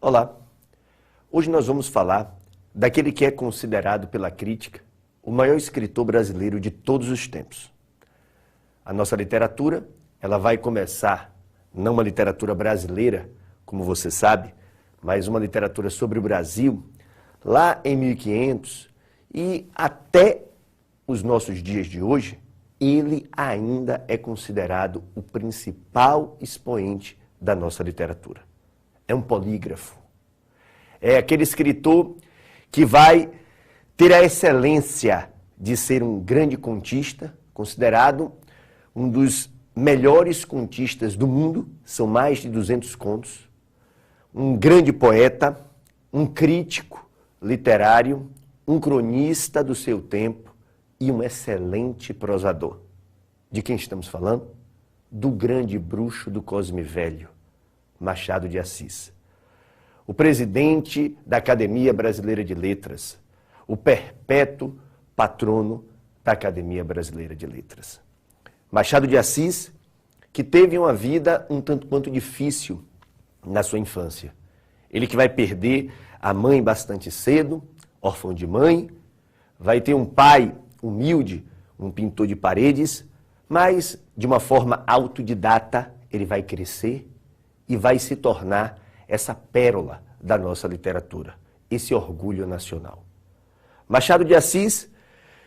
Olá, hoje nós vamos falar daquele que é considerado pela crítica o maior escritor brasileiro de todos os tempos. A nossa literatura, ela vai começar, não uma literatura brasileira, como você sabe, mas uma literatura sobre o Brasil, lá em 1500 e até os nossos dias de hoje, ele ainda é considerado o principal expoente da nossa literatura. É um polígrafo. É aquele escritor que vai ter a excelência de ser um grande contista, considerado um dos melhores contistas do mundo, são mais de 200 contos, um grande poeta, um crítico literário, um cronista do seu tempo e um excelente prosador. De quem estamos falando? Do grande bruxo do Cosme Velho, Machado de Assis. O presidente da Academia Brasileira de Letras, o perpétuo patrono da Academia Brasileira de Letras. Machado de Assis, que teve uma vida um tanto quanto difícil na sua infância. Ele que vai perder a mãe bastante cedo, órfão de mãe, vai ter um pai humilde, um pintor de paredes, mas de uma forma autodidata ele vai crescer e vai se tornar essa pérola da nossa literatura, esse orgulho nacional. Machado de Assis,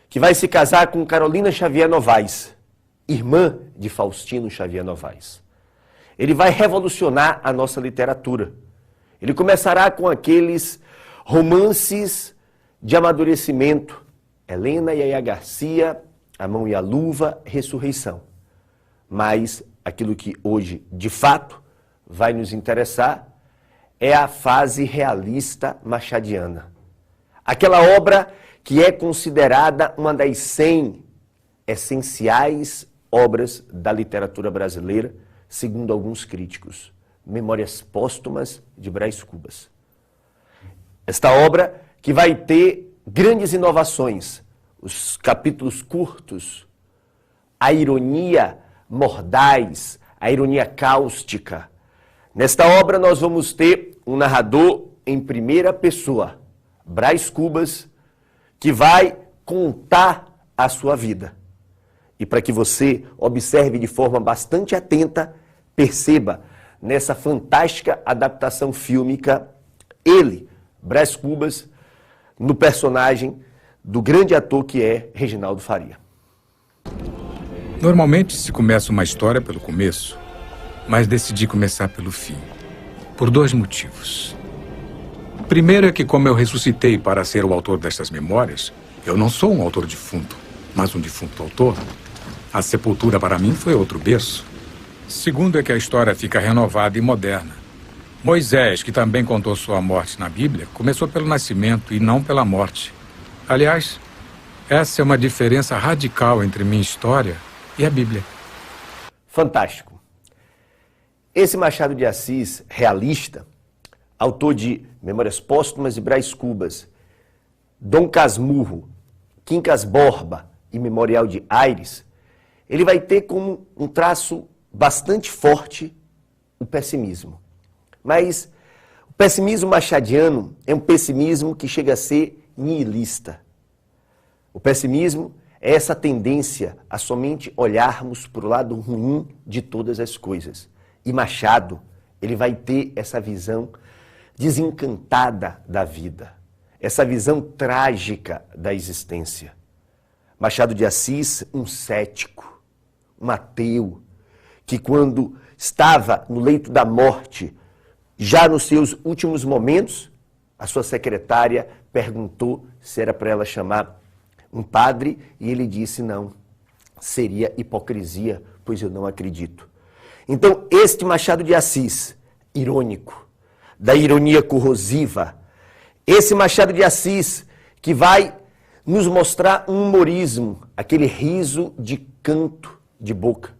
que vai se casar com Carolina Xavier Novaes, irmã de Faustino Xavier Novaes. Ele vai revolucionar a nossa literatura. Ele começará com aqueles romances de amadurecimento, Helena e Yaya Garcia, A Mão e a Luva, Ressurreição. Mas aquilo que hoje, de fato, vai nos interessar é a fase realista machadiana. Aquela obra que é considerada uma das 100 essenciais obras da literatura brasileira, segundo alguns críticos. Memórias Póstumas de Brás Cubas. Esta obra que vai ter grandes inovações, os capítulos curtos, a ironia mordaz, a ironia cáustica. Nesta obra nós vamos ter um narrador em primeira pessoa, Brás Cubas, que vai contar a sua vida. E para que você observe de forma bastante atenta, perceba nessa fantástica adaptação fílmica, ele, Brás Cubas, no personagem do grande ator que é Reginaldo Faria. Normalmente se começa uma história pelo começo, mas decidi começar pelo fim, por 2 motivos. O primeiro é que, como eu ressuscitei para ser o autor destas memórias, eu não sou um autor defunto, mas um defunto autor. A sepultura para mim foi outro berço. Segundo é que a história fica renovada e moderna. Moisés, que também contou sua morte na Bíblia, começou pelo nascimento e não pela morte. Aliás, essa é uma diferença radical entre minha história e a Bíblia. Fantástico. Esse Machado de Assis, realista, autor de Memórias Póstumas e Brás Cubas, Dom Casmurro, Quincas Borba e Memorial de Aires, ele vai ter como um traço bastante forte o pessimismo. Mas o pessimismo machadiano é um pessimismo que chega a ser nihilista. O pessimismo é essa tendência a somente olharmos para o lado ruim de todas as coisas. E Machado, ele vai ter essa visão desencantada da vida, essa visão trágica da existência. Machado de Assis, um cético, um ateu, que quando estava no leito da morte, já nos seus últimos momentos, a sua secretária perguntou se era para ela chamar um padre e ele disse não, seria hipocrisia, pois eu não acredito. Então, este Machado de Assis, irônico, da ironia corrosiva, esse Machado de Assis que vai nos mostrar um humorismo, aquele riso de canto de boca.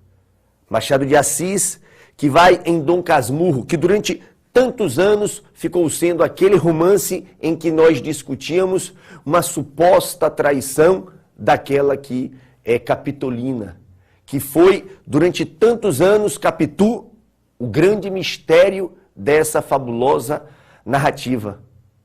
Machado de Assis que vai em Dom Casmurro, que durante tantos anos ficou sendo aquele romance em que nós discutíamos uma suposta traição daquela que é Capitolina, que foi, durante tantos anos, Capitu, o grande mistério dessa fabulosa narrativa.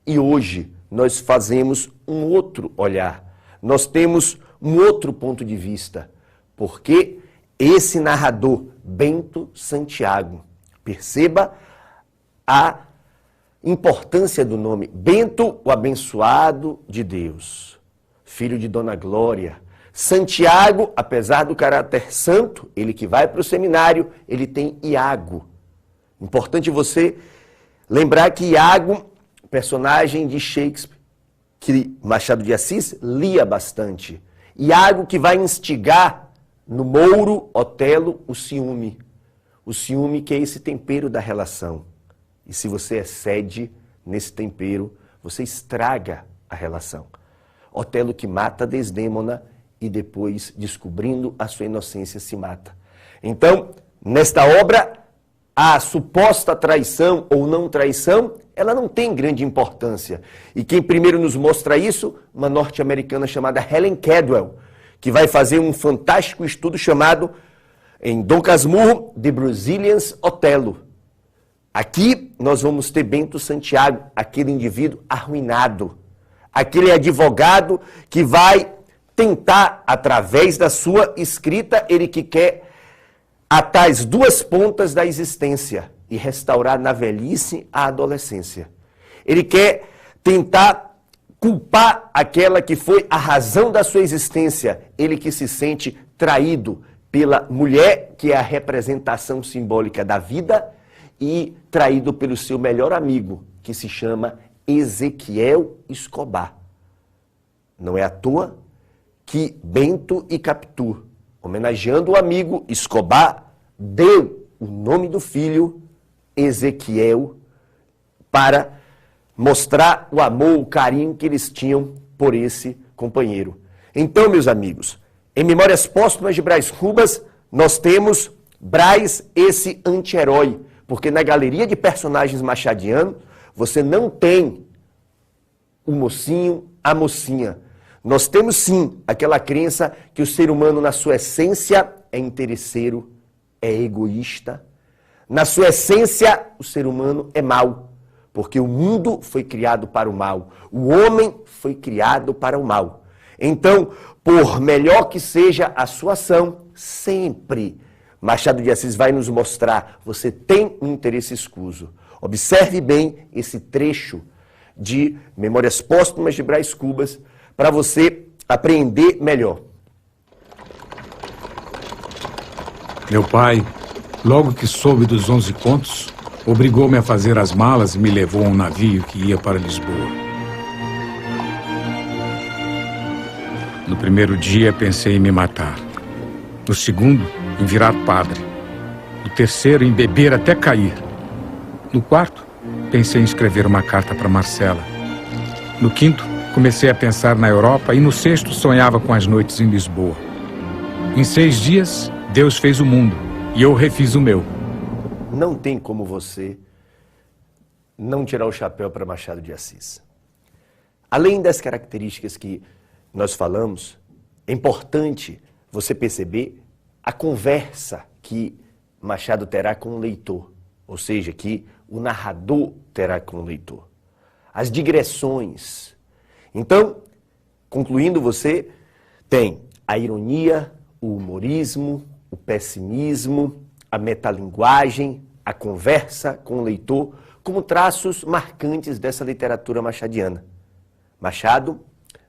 E hoje nós fazemos um outro olhar. Nós temos um outro ponto de vista. Porque esse narrador, Bento Santiago, perceba a importância do nome. Bento, o abençoado de Deus, filho de Dona Glória. Santiago, apesar do caráter santo, ele que vai para o seminário, ele tem Iago. Importante você lembrar que Iago, personagem de Shakespeare, que Machado de Assis lia bastante. Iago que vai instigar no Mouro, Otelo, o ciúme. O ciúme que é esse tempero da relação. E se você excede nesse tempero, você estraga a relação. Otelo que mata Desdêmona e depois, descobrindo a sua inocência, se mata. Então, nesta obra, a suposta traição ou não traição, ela não tem grande importância. E quem primeiro nos mostra isso, uma norte-americana chamada Helen Cadwell, que vai fazer um fantástico estudo chamado, em Dom Casmurro, The Brazilian's Othello. Aqui nós vamos ter Bento Santiago, aquele indivíduo arruinado, aquele advogado que vai tentar, através da sua escrita, ele que quer atar as duas pontas da existência e restaurar na velhice a adolescência. Ele quer tentar culpar aquela que foi a razão da sua existência, ele que se sente traído pela mulher, que é a representação simbólica da vida, e traído pelo seu melhor amigo, que se chama Ezequiel Escobar. Não é à toa que Bento e Capitu, homenageando o amigo Escobar, deu o nome do filho Ezequiel para mostrar o amor, o carinho que eles tinham por esse companheiro. Então, meus amigos, em Memórias Póstumas de Brás Cubas, nós temos Brás, esse anti-herói, porque na galeria de personagens machadianos, você não tem o mocinho, a mocinha. Nós temos sim aquela crença que o ser humano, na sua essência, é interesseiro, é egoísta. Na sua essência, o ser humano é mau, porque o mundo foi criado para o mal. O homem foi criado para o mal. Então, por melhor que seja a sua ação, sempre Machado de Assis vai nos mostrar, você tem um interesse escuso. Observe bem esse trecho de Memórias Póstumas de Brás Cubas, para você aprender melhor. Meu pai, logo que soube dos 11 contos, obrigou-me a fazer as malas e me levou a um navio que ia para Lisboa. No primeiro dia, pensei em me matar. No segundo, em virar padre. No terceiro, em beber até cair. No quarto, pensei em escrever uma carta para Marcela. No quinto, comecei a pensar na Europa e no sexto sonhava com as noites em Lisboa. Em 6 dias, Deus fez o mundo e eu refiz o meu. Não tem como você não tirar o chapéu para Machado de Assis. Além das características que nós falamos, é importante você perceber a conversa que Machado terá com o leitor, ou seja, que o narrador terá com o leitor. As digressões. Então, concluindo, você tem a ironia, o humorismo, o pessimismo, a metalinguagem, a conversa com o leitor, como traços marcantes dessa literatura machadiana. Machado,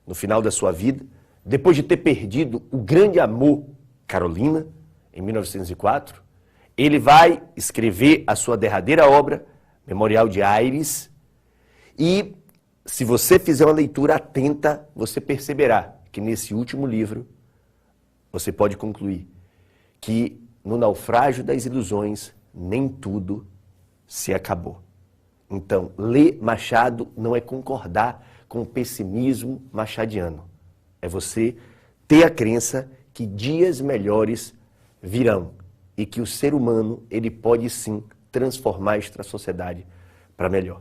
no final da sua vida, depois de ter perdido o grande amor, Carolina, em 1904, ele vai escrever a sua derradeira obra, Memorial de Aires, e se você fizer uma leitura atenta, você perceberá que nesse último livro, você pode concluir que no naufrágio das ilusões, nem tudo se acabou. Então, ler Machado não é concordar com o pessimismo machadiano. É você ter a crença que dias melhores virão e que o ser humano ele pode sim transformar esta sociedade para melhor.